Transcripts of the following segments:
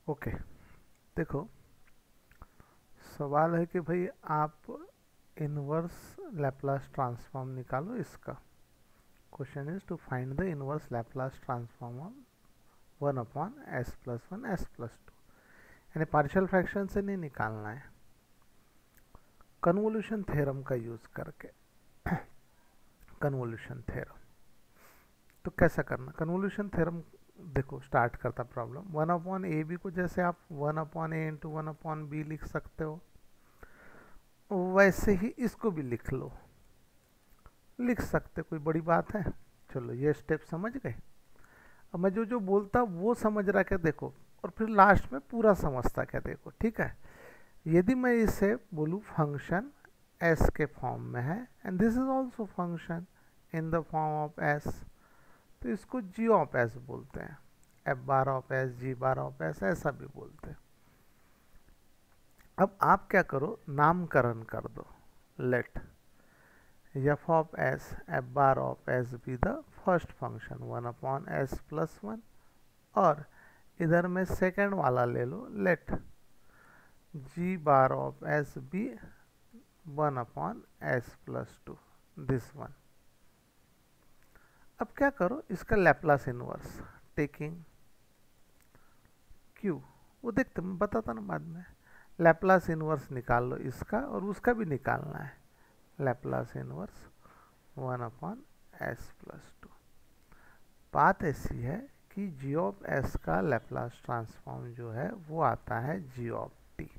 Okay, देखो सवाल है कि भाई आप इनवर्स लैप्लास ट्रांसफॉर्म निकालो इसका। Question is to find the inverse Laplace transform of 1/s+1 s+2, यानी पार्शियल फ्रैक्शन से नहीं निकालना है, कन्वोल्यूशन थ्योरम का यूज करके। कन्वोल्यूशन थ्योरम तो कैसा करना, कन्वोल्यूशन थ्योरम देखो स्टार्ट करता प्रॉब्लम। 1/ab को जैसे आप 1/a इंटू 1/b लिख सकते हो, वैसे ही इसको भी लिख लो, लिख सकते, कोई बड़ी बात है। चलो ये स्टेप समझ गए। अब मैं जो जो बोलता वो समझ रहा क्या देखो, और फिर लास्ट में पूरा समझता क्या देखो, ठीक है। यदि मैं इसे बोलूँ फंक्शन एस के फॉर्म में है and this is also function in the form of S, तो इसको जी ऑफ एस बोलते हैं, F bar of S, G bar of S ऐसा भी बोलते हैं। अब आप क्या करो, नामकरण कर दो, let f of s F bar of s be the first function 1/s+1, और इधर में सेकेंड वाला ले लो, let G bar of s be 1/s+2, this one. अब क्या करो, इसका लैप्लास इनवर्स टेकिंग क्यू, वो देखते मैं बताता ना बाद में। लैप्लास इनवर्स निकाल लो इसका, और उसका भी निकालना है, लैप्लास इनवर्स 1/s+2। बात ऐसी है कि जी ऑफ एस का लैप्लास ट्रांसफॉर्म जो है वो आता है जी ऑफ टी,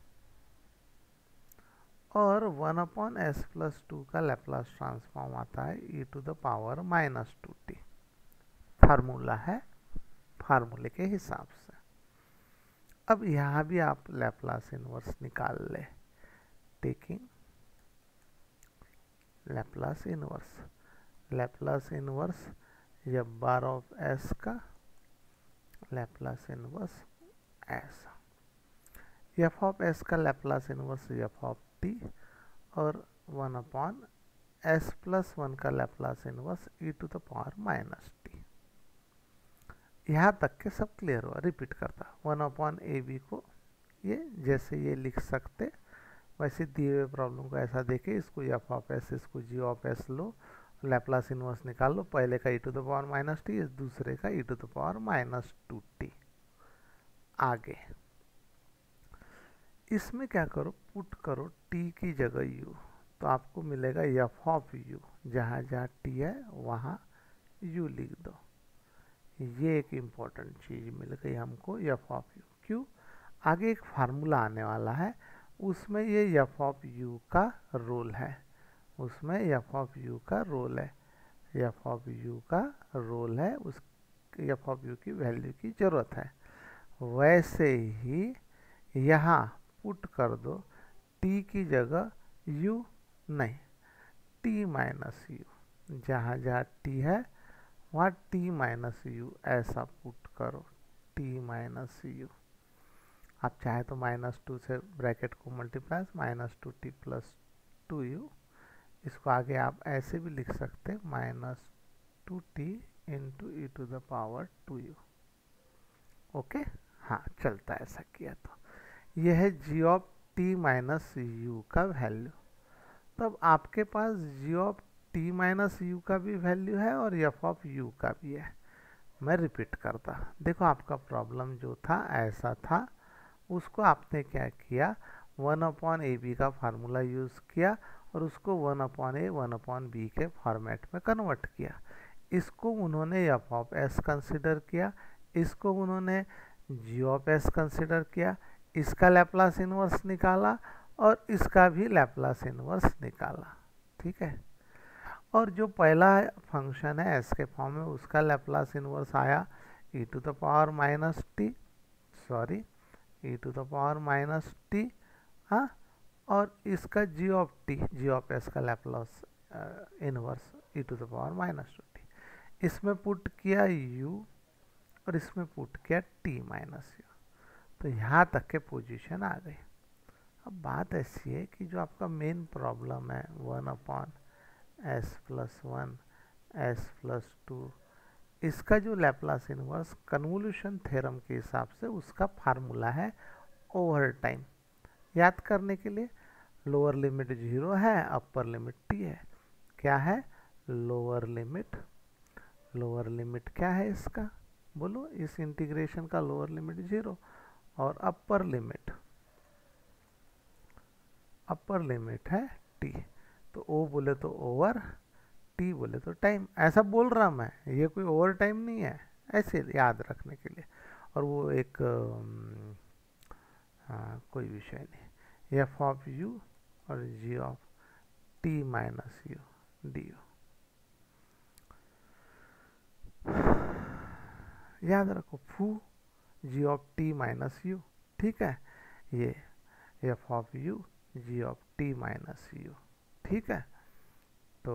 और 1/s+2 का लैप्लास ट्रांसफॉर्म आता है e⁻⁻²t। फार्मूला है, फार्मूले के हिसाब से। अब यहाँ भी आप लैप्लास इनवर्स निकाल ले, taking Laplace inverse, Laplace inverse F bar of s का Laplace inverse s, f of s का Laplace inverse f of t, और 1/s+1 का लैप्लास इनवर्स e⁻⁻t। यहाँ तक के सब क्लियर हुआ। रिपीट करता, 1/ab को ये जैसे ये लिख सकते, वैसे दिए हुए प्रॉब्लम को ऐसा देखे, इसको एफ ऑफ एस, इसको जी ऑफ एस लो, लैप्लास इनवर्स निकाल लो, पहले का e⁻⁻t, इस दूसरे का e⁻²t। आगे इसमें क्या करो, पुट करो t की जगह u, तो आपको मिलेगा एफ ऑफ यू, जहाँ जहाँ t है वहाँ u लिख दो। ये एक इम्पॉर्टेंट चीज़ मिल गई हमको, एफ ऑफ यू। क्यों, आगे एक फार्मूला आने वाला है, उसमें ये एफ ऑफ यू का रोल है, उसमें एफ ऑफ यू का रोल है, एफ ऑफ यू का रोल है, उस एफ ऑफ यू की वैल्यू की ज़रूरत है। वैसे ही यहाँ पुट कर दो t की जगह u, नहीं t-u, जहाँ जहाँ t है वहाँ t-u ऐसा पुट करो, t-u। आप चाहे तो -2 से ब्रैकेट को मल्टीप्लाई, -2t+2u, इसको आगे आप ऐसे भी लिख सकते हैं, -2t इंटू e⁻²u। ओके, हाँ चलता है ऐसा किया तो। यह है जी ऑफ t-u का वैल्यू। तब आपके पास जी ऑफ t-u का भी वैल्यू है और एफ ऑफ यू का भी है। मैं रिपीट करता, देखो आपका प्रॉब्लम जो था ऐसा था, उसको आपने क्या किया, 1/ab का फार्मूला यूज़ किया और उसको 1/a 1/b के फॉर्मेट में कन्वर्ट किया। इसको उन्होंने एफ ऑफ एस कंसिडर किया, इसको उन्होंने जी ऑफ एस कंसिडर किया, इसका लैप्लास इनवर्स निकाला और इसका भी लैप्लास इनवर्स निकाला, ठीक है। और जो पहला फंक्शन है एस के फॉर्म में, उसका लैप्लास इनवर्स आया e⁻⁻t, सॉरी e⁻⁻t, हाँ, और इसका जी ऑफ एस का लैप्लास इनवर्स e⁻⁻2t। इसमें पुट किया u और इसमें पुट किया t-u, तो यहाँ तक के पोजीशन आ गई। अब बात ऐसी है कि जो आपका मेन प्रॉब्लम है 1/s+1 s+2, इसका जो लैप्लास इनवर्स कन्वोल्यूशन थ्योरम के हिसाब से उसका फार्मूला है ओवर टाइम। याद करने के लिए लोअर लिमिट 0 है, अपर लिमिट t है। क्या है लोअर लिमिट क्या है इसका, बोलो इस इंटीग्रेशन का लोअर लिमिट 0 और अपर लिमिट है t। तो o बोले तो ओवर, t बोले तो टाइम, ऐसा बोल रहा मैं, ये कोई ओवर टाइम नहीं है, ऐसे याद रखने के लिए। और वो एक कोई विषय नहीं, एफ ऑफ यू और जी of T minus U D U, याद रखो फू G of T minus U, ठीक है, ये F of U G of T minus U, ठीक है। तो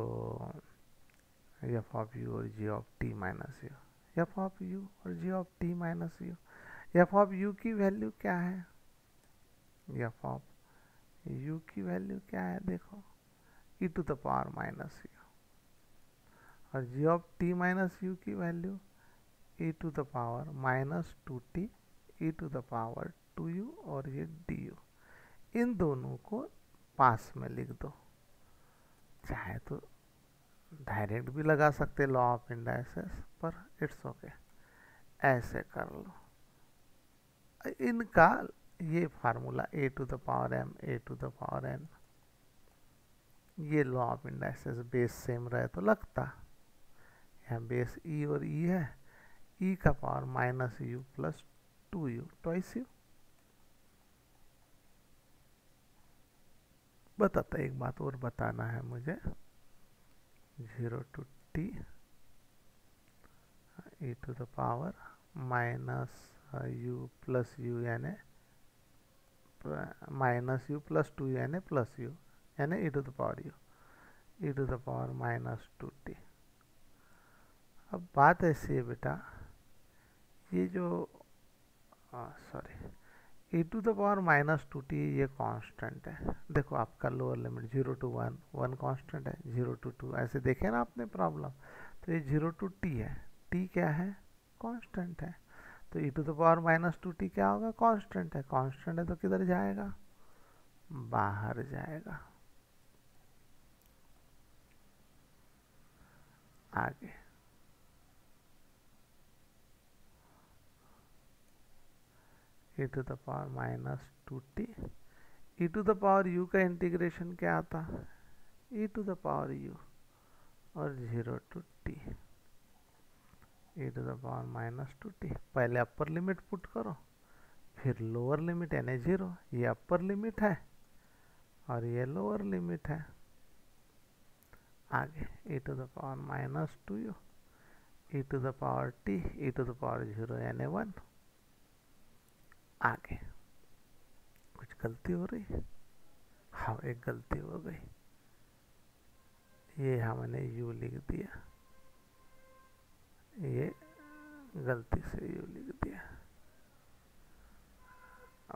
एफ ऑफ यू और जी of T minus U, F of U और जी of T minus U, F of U की वैल्यू क्या है, एफ ऑफ यू की वैल्यू क्या है देखो e to the power minus u, और जी ऑफ टी माइनस यू की value e to the power minus 2t e to the power 2u, और ये du। इन दोनों को पास में लिख दो, चाहे तो डायरेक्ट भी लगा सकते लॉ ऑफ इंडाइसेस, पर इट्स ओके, ऐसे कर लो। इनका ये formula a to the power m a to the power n, ये law of indices base same रहे तो लगता, यहाँ बेस e और e है, e का power minus u plus 2u twice u. बताता एक बात और बताना है मुझे, 0 to t e to the power minus u plus u, यानी माइनस यू प्लस 2 यानी प्लस यू, यानी e to the power u, e to the power minus 2t। अब बात ऐसी है बेटा, ये जो sorry e to the power minus 2t ये कांस्टेंट है। देखो आपका लोअर लिमिट 0 टू 1, 1 कांस्टेंट है, 0 टू 2, ऐसे देखे ना आपने प्रॉब्लम। तो ये 0 टू t है, t क्या है कांस्टेंट है, तो e to the power minus 2t क्या होगा कांस्टेंट है, कांस्टेंट है तो किधर जाएगा बाहर जाएगा। आगे e to the power minus 2t, e to the power u का इंटीग्रेशन क्या आता e to the power u और 0 to t, e to the power minus 2t। पहले अपर लिमिट पुट करो, फिर लोअर लिमिट यानी 0, ये अपर लिमिट है और ये लोअर लिमिट है। आगे e to the power minus 2u, e to the power t, e to the power 0 यानी 1। आगे कुछ गलती हो रही है, हाँ एक गलती हो गई, ये हमने u लिख दिया, ये गलती से u लिख दिया,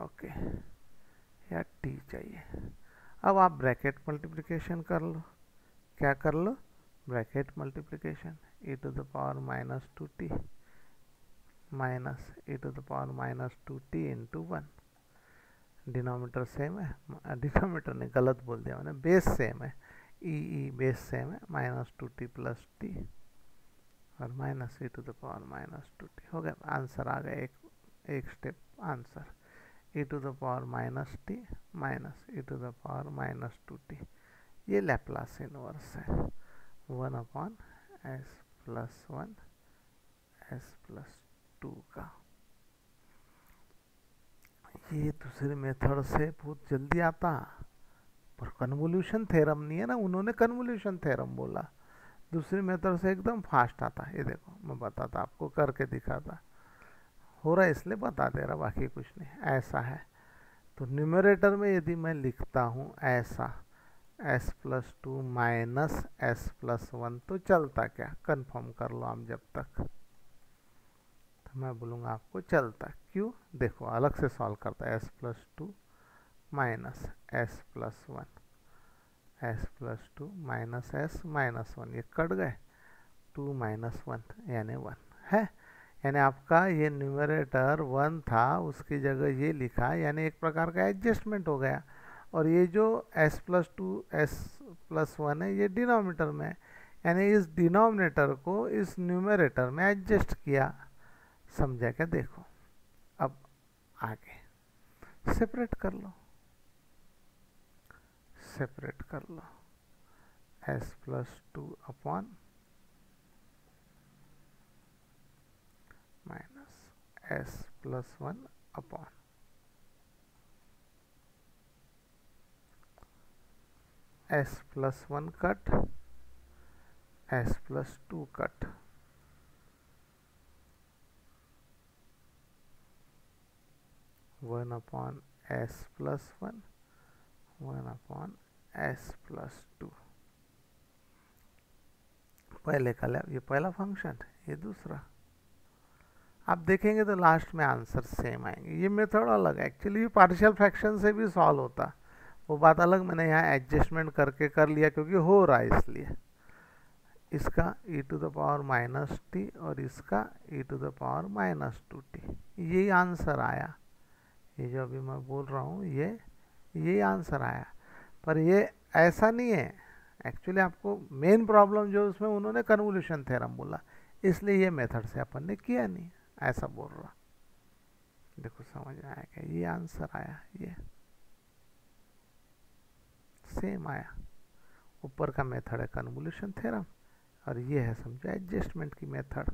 ओके, या t चाहिए। अब आप ब्रैकेट मल्टीप्लिकेशन कर लो, क्या कर लो bracket multiplication, e to the power minus 2t minus e to the power minus 2t into 1, denominator same है, डिनोमीटर ने गलत बोल दिया मैंने, बेस सेम है, ई बेस सेम है, माइनस 2t प्लस t और minus e to the power minus 2t। हो गया, आंसर आ गया, एक step answer, e to the power minus t minus e to the power minus 2t। ये Laplace inverse है 1 upon s plus 1 s plus 2 का। ये दूसरे मेथड से बहुत जल्दी आता, पर कन्वोल्यूशन थ्योरम नहीं है ना, उन्होंने कन्वोल्यूशन थ्योरम बोला, दूसरे मेथड से एकदम फास्ट आता। ये देखो मैं बताता आपको, करके दिखाता, हो रहा है इसलिए बता दे रहा, बाकी कुछ नहीं। ऐसा है तो न्यूमरेटर में यदि मैं लिखता हूँ ऐसा s plus 2 minus s plus 1 तो चलता क्या, कंफर्म कर लो आप जब तक, तो मैं बोलूँगा आपको चलता क्यों, देखो अलग से सॉल्व करता है, s plus 2 minus s plus 1, s plus 2 minus s minus 1, ये कट गए, 2 माइनस 1 यानी 1, है, यानी आपका ये न्यूमरेटर 1 था उसकी जगह ये लिखा, यानी एक प्रकार का एडजस्टमेंट हो गया। और ये जो s+2 s+1 है ये डिनोमिनेटर में है, यानी इस डिनोमिनेटर को इस न्यूमरेटर में एडजस्ट किया। समझा क्या? देखो अब आगे सेपरेट कर लो, सेपरेट कर लो s+2 upon minus s+1 upon s+1 cut s+2 cut, 1 upon s+1 1 upon s+2। पहले का ये पहला फंक्शन, ये दूसरा। आप देखेंगे तो लास्ट में आंसर सेम आएंगे। ये मेथड अलग है, एक्चुअली ये पार्शियल फ्रैक्शन से भी सॉल्व होता, वो बात अलग, मैंने यहाँ एडजस्टमेंट करके कर लिया क्योंकि हो रहा है इसलिए। इसका e⁻−t और इसका e⁻−2t, यही आंसर आया। ये जो अभी मैं बोल रहा हूँ ये आंसर आया। पर ये ऐसा नहीं है, एक्चुअली आपको मेन प्रॉब्लम जो उसमें उन्होंने कन्वोल्यूशन थ्योरम बोला, इसलिए ये मेथड से अपन ने किया नहीं, ऐसा बोल रहा। देखो समझ में आया क्या? ये आंसर आया, ये सेम आया। ऊपर का मेथड है कन्वोल्यूशन थ्योरम और ये है समझो एडजस्टमेंट की मेथड।